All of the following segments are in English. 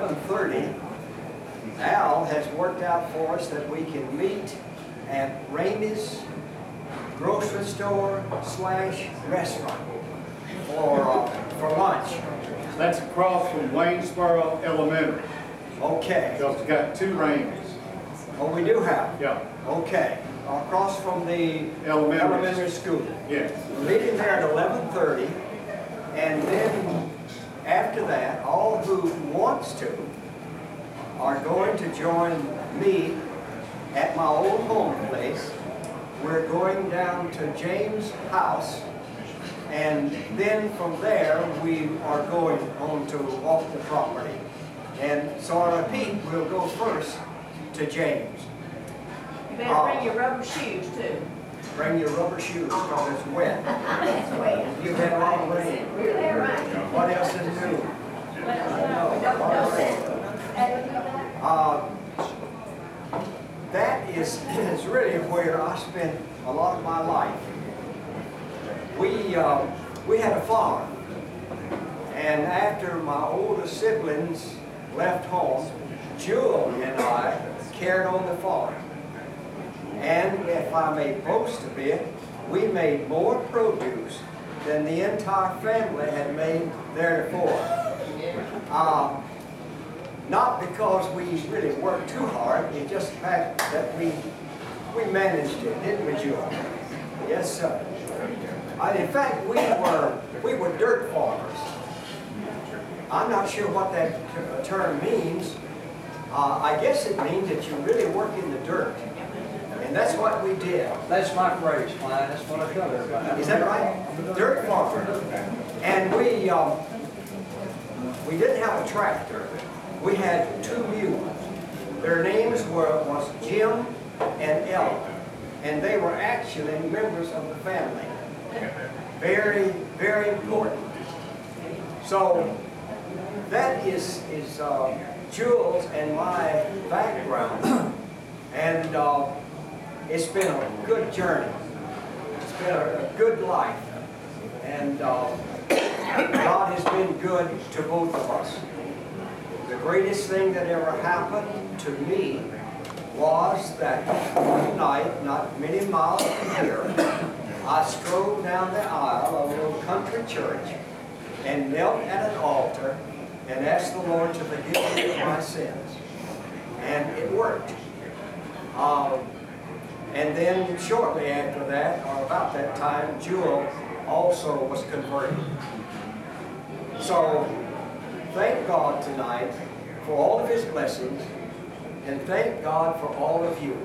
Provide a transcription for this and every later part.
11:30, Al has worked out for us that we can meet at Ramey's grocery store / restaurant for lunch. That's across from Waynesboro Elementary. Okay. Because it's got 2 Ramies. Oh, we do have? Yeah. Okay. Across from the elementary school. Yes. We're meeting there at 11:30, and then after that, all who wants to are going to join me at my old home place. We're going down to James' house, and then from there we are going on to walk the property. And so I repeat, we'll go first to James. You better bring your rubber shoes too. Bring your rubber shoes because it's wet. It's wet. You've had a lot of rain. You're right. What else is new? That is really where I spent a lot of my life. We had a farm, and after my older siblings left home, Jewel and I carried on the farm. And if I may boast a bit, we made more produce than the entire family had made theretofore. Not because we really worked too hard, it's just the fact that we managed it, didn't we, Jewel? Yes, sir. In fact, we were dirt farmers. I'm not sure what that term means. I guess it means that you really work in the dirt. And that's what we did. That's my phrase, Clyne. That's what I tell everybody. Is that right? Dirt farmer. And we didn't have a tractor. We had 2 mules. Their names was Jim and Ella. And they were actually members of the family. Very, very important. So that is Jules and my background. And it's been a good journey. It's been a good life. And God has been good to both of us. The greatest thing that ever happened to me was that one night, not many miles from here, I strolled down the aisle of a little country church and knelt at an altar and asked the Lord to forgive me of my sins. And it worked. And then shortly after that, or about that time, Jewel also was converted. So thank God tonight for all of His blessings, and thank God for all of you.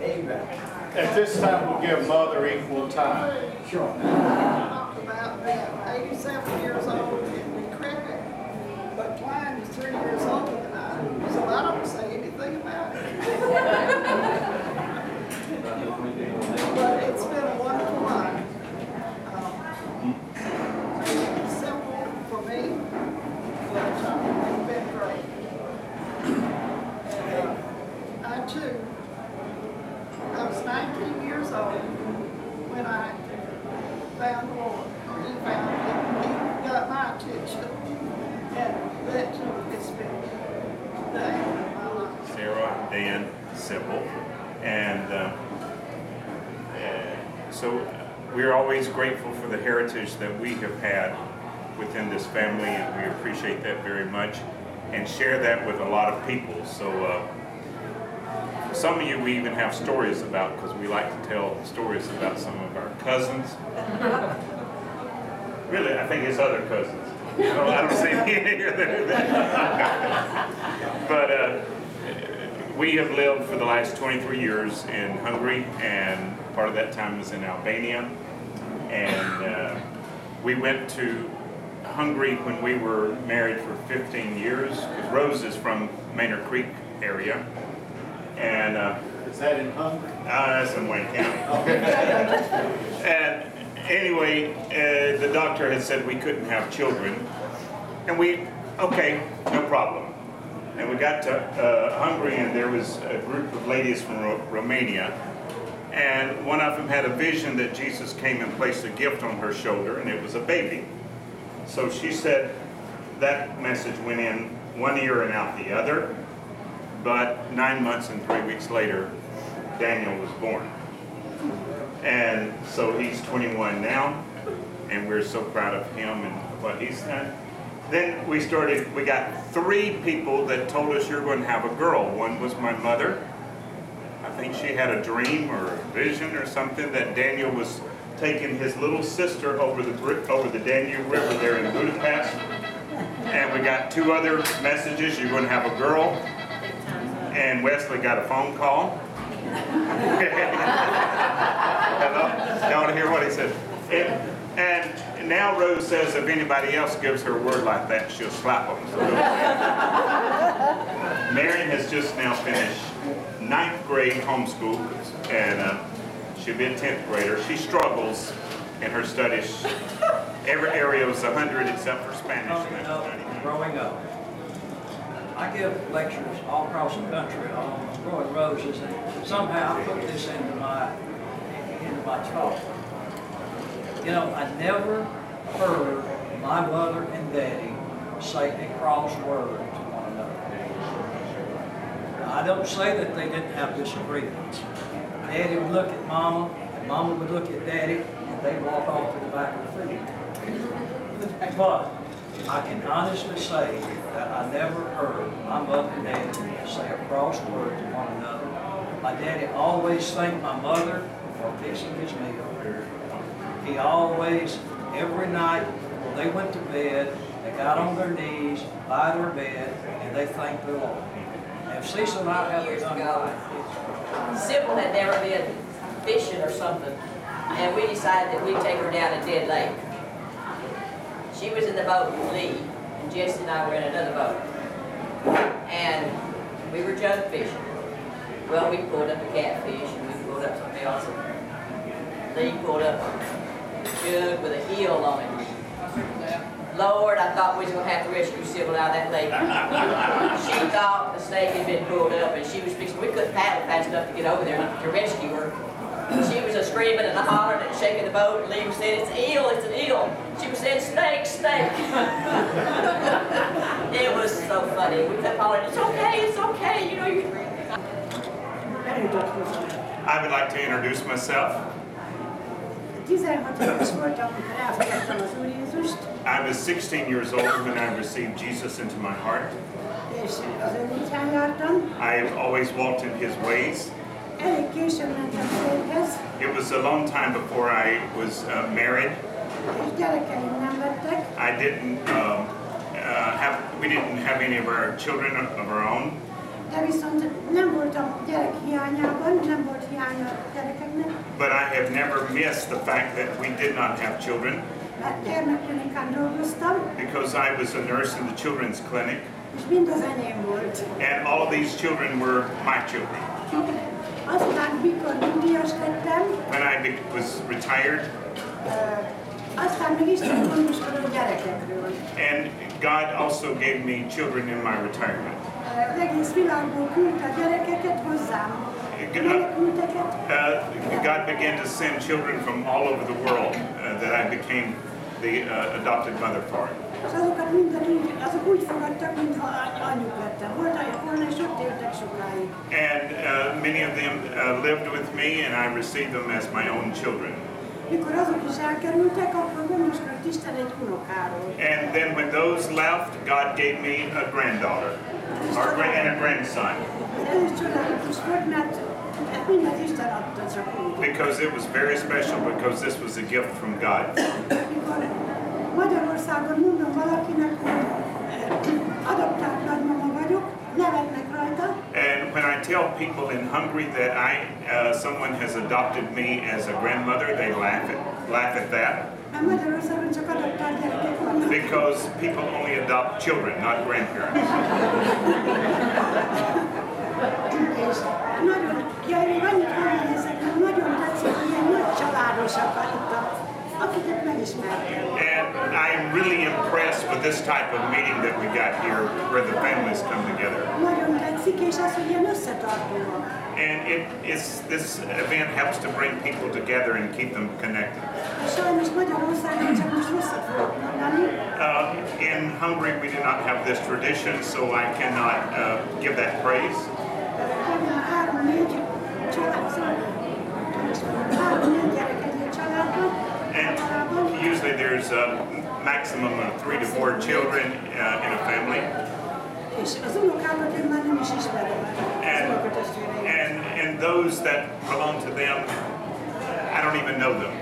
Amen. At this time, we'll give Mother equal time. Sure. Talked about being 87 years old and decrepit, but Clyne is 3 years older than I, so I don't say anything about it. But it's been a wonderful life. Simple for me, but it's been great. And I too, I was 19 years old when I found the Lord. He found me. He got my attention. And that too, it's been the end of my life. Sarah, Dan, Sybil, and so we're always grateful for the heritage that we have had within this family, and we appreciate that very much and share that with a lot of people. So some of you we even have stories about, because we like to tell stories about some of our cousins. Really, I think it's other cousins. I don't see any here that do that. But we have lived for the last 23 years in Hungary, and part of that time was in Albania. And we went to Hungary when we were married for 15 years, because Rose is from Manor Creek area. And Is that in Hungary? that's in Wayne County. And anyway, the doctor had said we couldn't have children. And okay, no problem. And we got to Hungary, and there was a group of ladies from Romania. And one of them had a vision that Jesus came and placed a gift on her shoulder, and it was a baby. So she said that message went in one ear and out the other. But 9 months and 3 weeks later, Daniel was born. And so he's 21 now, and we're so proud of him and what he's done. Then we got 3 people that told us you're going to have a girl. One was my mother. I think she had a dream or a vision or something that Daniel was taking his little sister over the Danube River there in Budapest. And we got 2 other messages, you're going to have a girl. And Wesley got a phone call. Hello? Y'all want to hear what he said? And now Rose says if anybody else gives her a word like that, she'll slap them. Marion has just now finished 9th grade homeschool, and she'll be a 10th grader. She struggles in her studies. Every area was 100 except for Spanish. Growing up, I give lectures all across the country on growing roses, and somehow I put this into my talk. You know, I never heard my mother and daddy say a cross word to one another. Now, I don't say that they didn't have disagreements. Daddy would look at Mama, and Mama would look at Daddy, and they'd walk off to the back of the field. But I can honestly say that I never heard my mother and daddy say a cross word to one another. My daddy always thanked my mother for fixing his meal. He always, every night when they went to bed, they got on their knees by their bed and they thanked the Lord. And if Cecil and I have a young life, Sybil had never been fishing or something, and we decided that we'd take her down to Dead Lake. She was in the boat with Lee, and Jesse and I were in another boat. And we were jug fishing. Well, we pulled up a catfish, and we pulled up something else. And Lee pulled up a jug with a heel on it. Lord, I thought we was going to have to rescue Sybil out of that lake. She thought the snake had been pulled up, and she was fixing. We couldn't paddle fast enough to get over there to rescue her. She was screaming and hollering and shaking the boat, and Lee was saying, "It's an eel, it's an eel." She was saying, "Snake, snake." It was so funny. We kept hollering, "It's okay, it's okay." You know, you can read. I would like to introduce myself. 16 éves volt, amikor elfogadtam az Úr Jézust, I was 16 years old when I received Jesus into my heart. és az ő útján jártam. I've always walked in his ways. Elég későn mentem férjhez, It was a long time before I was married. és gyerekeim nem lettek. We didn't have any of our children of our own. De viszont nem voltam gyerek hiányában, nem volt hiánya a gyerekeknek. But I have never missed the fact that we did not have children Mert gyermekklinikán dolgoztam, because I was a nurse in the children's clinic, és mind az enyém volt. and all of these children were my children. Aztán, mikor nyugdíjas lettem, When I was retired, aztán még Isten gondoskodott gyerekekről. and God also gave me children in my retirement. Az egész világból küldte a gyerekeket hozzám. Menekülteket. God began to send children from all over the world that I became the adopted mother for. És azok úgy fogadtak, mintha anyjuk lettem. Volt volna, és ott éltek sokáig. And many of them lived with me, and I received them as my own children. Mikor azok is elkerültek, akkor gondoskodott Isten egy unokáról. And then when those left, God gave me a granddaughter and a grandson. Ez is csodálatos volt, mert mindent Isten adta csak úgy. Because it was very special, because this was a gift from God. Mikor Magyarországon mondom valakinek, hogy adoptált nagymama vagyok, nevetnek rajta. And when I tell people in Hungary that someone has adopted me as a grandmother, they laugh at that. Mert Magyarországon csak adoptált gyerekek vannak. Because people only adopt children, not grandparents. És nagyon, még annyit elnézek, hogy nagyon tetszik, hogy ilyen nagy családosak itt, akiket megismertem. And I'm really impressed with this type of meeting that we got here, where the families come together. Nagyon tetszik. és az, hogy ilyen összetartóak. And this event helps to bring people together and keep them connected. Sajnos Magyarországon csak most rosszat fogok mondani. In Hungary, we do not have this tradition, so I cannot give that praise. Három-négy család, három-négy gyerek egy családban. And usually there's a maximum of 3 to 4 children in a family. És az unokámat én már nem is ismerem. And those that belong to them, I don't even know them.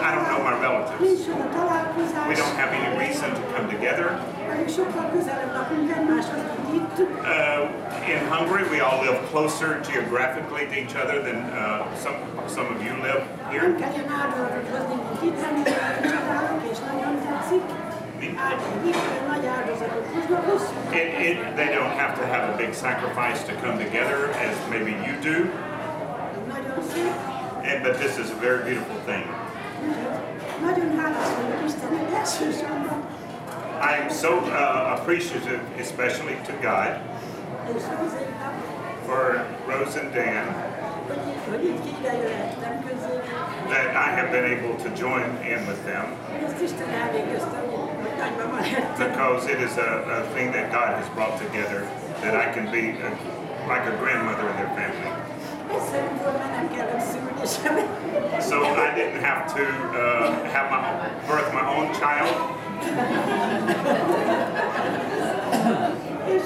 I don't know my relatives. Nincs olyan találkozás. We don't have any reason to come together. Sokkal közelebb lakunk egymáshoz, mint itt. In Hungary, we all live closer geographically to each other than some of you live here. Nem kell ilyen áldozatot hozni, mint itt, nem csodálok, és nagyon tetszik. Nagy áldozatot hoznak hosszú. They don't have to have a big sacrifice to come together as maybe you do. Nagyon szép. But this is a very beautiful thing. Nagyon hálás vagyok Istennek elsősorban. I am so appreciative, especially to God, És Rózéknak, for Rose and Dan, hogy így idejöhettem közé. that I have been able to join in with them, Ezt Isten elvégeztem, hogy nagymama lettem. because it is a thing that God has brought together, that I can be like a grandmother in their family. Egyszerűen volt, mert nem kellett szülni sem. So I didn't have to birth my own child. És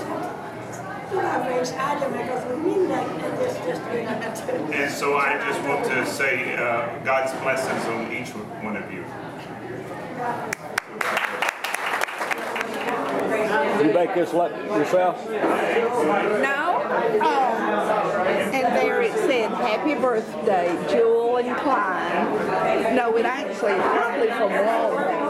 továbbra is áldja meg az úgy minden egyes testvéremet. And so I just want to say God's blessings on each one of you. You make this yourself? No. And there it said, "Happy birthday, Jewel and Clyne." No, it actually is probably from Walmart.